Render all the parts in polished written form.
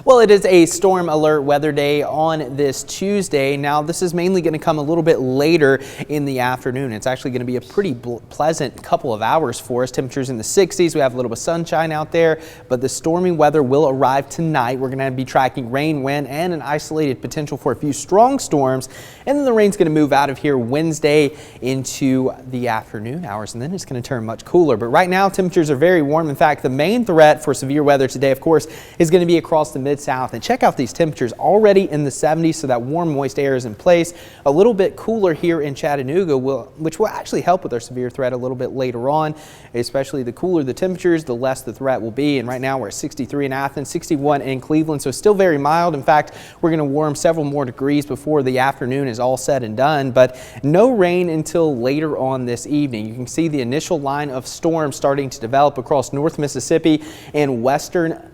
Well, it is a storm alert weather day on this Tuesday. Now, this is mainly going to come a little bit later in the afternoon. It's actually going to be a pretty pleasant couple of hours for us. Temperatures in the 60s. We have a little bit of sunshine out there, but the stormy weather will arrive tonight. We're going to be tracking rain, wind, and an isolated potential for a few strong storms. And then the rain's going to move out of here Wednesday into the afternoon hours, and then it's going to turn much cooler. But right now, temperatures are very warm. In fact, the main threat for severe weather today, of course, is going to be across the Mid-South. And check out these temperatures already in the 70s, so that warm, moist air is in place. A little bit cooler here in Chattanooga, which will actually help with our severe threat a little bit later on. Especially the cooler the temperatures, the less the threat will be. And right now we're at 63 in Athens, 61 in Cleveland, so still very mild. In fact, we're going to warm several more degrees before the afternoon is all said and done, but no rain until later on this evening. You can see the initial line of storms starting to develop across North Mississippi and western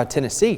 Tennessee,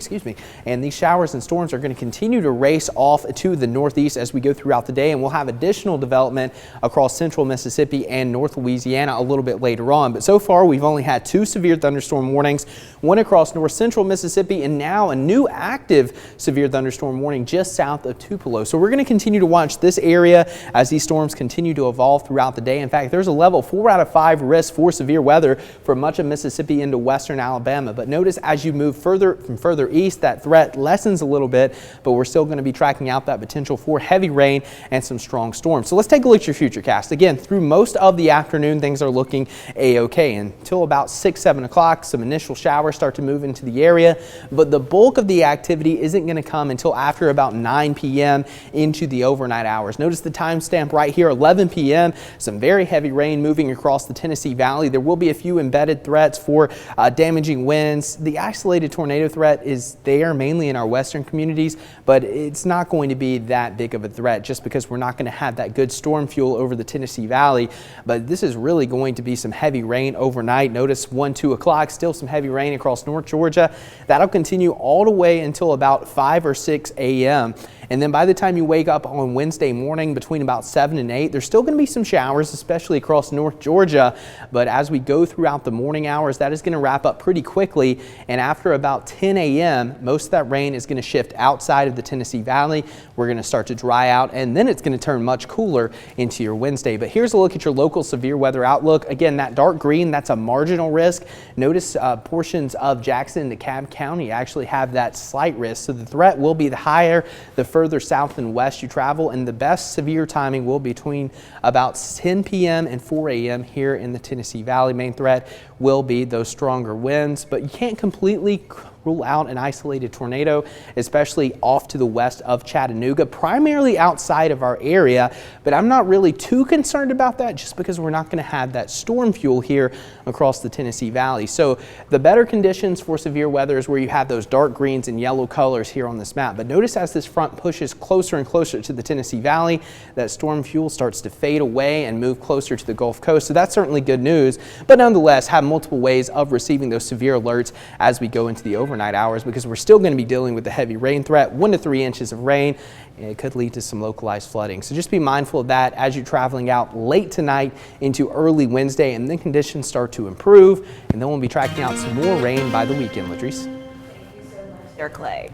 and these showers and storms are going to continue to race off to the northeast as we go throughout the day, and we'll have additional development across central Mississippi and North Louisiana a little bit later on. But so far we've only had 2 severe thunderstorm warnings, one across north central Mississippi and now a new active severe thunderstorm warning just south of Tupelo. So we're going to continue to watch this area as these storms continue to evolve throughout the day. In fact, there's a level 4 out of 5 risk for severe weather for much of Mississippi into western Alabama. But notice as you move further east, that threat lessens a little bit, but we're still going to be tracking out that potential for heavy rain and some strong storms. So let's take a look at your futurecast. Again, through most of the afternoon, things are looking a-okay until about 6-7 o'clock. Some initial showers start to move into the area, but the bulk of the activity isn't going to come until after about 9 p.m. into the overnight hours. Notice the timestamp right here, 11 p.m. Some very heavy rain moving across the Tennessee Valley. There will be a few embedded threats for damaging winds. The isolated tornado threat is there mainly in our western communities, but it's not going to be that big of a threat just because we're not going to have that good storm fuel over the Tennessee Valley. But this is really going to be some heavy rain overnight. Notice 1-2 o'clock, still some heavy rain across North Georgia. That'll continue all the way until about 5 or 6 a.m. And then by the time you wake up on Wednesday morning between about 7 and 8, there's still going to be some showers, especially across North Georgia. But as we go throughout the morning hours, that is going to wrap up pretty quickly. And after about 10 a.m., most of that rain is going to shift outside of the Tennessee Valley. We're going to start to dry out, and then it's going to turn much cooler into your Wednesday. But here's a look at your local severe weather outlook. Again, that dark green, that's a marginal risk. Notice portions of Jackson and DeKalb County actually have that slight risk. So the threat will be the higher the further south and west you travel, and the best severe timing will be between about 10 p.m. and 4 a.m. here in the Tennessee Valley. Main threat will be those stronger winds, but you can't completely rule out an isolated tornado, especially off to the west of Chattanooga, primarily outside of our area. But I'm not really too concerned about that just because we're not going to have that storm fuel here across the Tennessee Valley. So the better conditions for severe weather is where you have those dark greens and yellow colors here on this map. But notice as this front pushes closer and closer to the Tennessee Valley, that storm fuel starts to fade away and move closer to the Gulf Coast. So that's certainly good news, but nonetheless have multiple ways of receiving those severe alerts as we go into the overnight hours, because we're still going to be dealing with the heavy rain threat. 1 to 3 inches of rain. It could lead to some localized flooding. So just be mindful of that as you're traveling out late tonight into early Wednesday, and then conditions start to improve, and then we'll be tracking out some more rain by the weekend. Latrice. Thank you so much, Clay.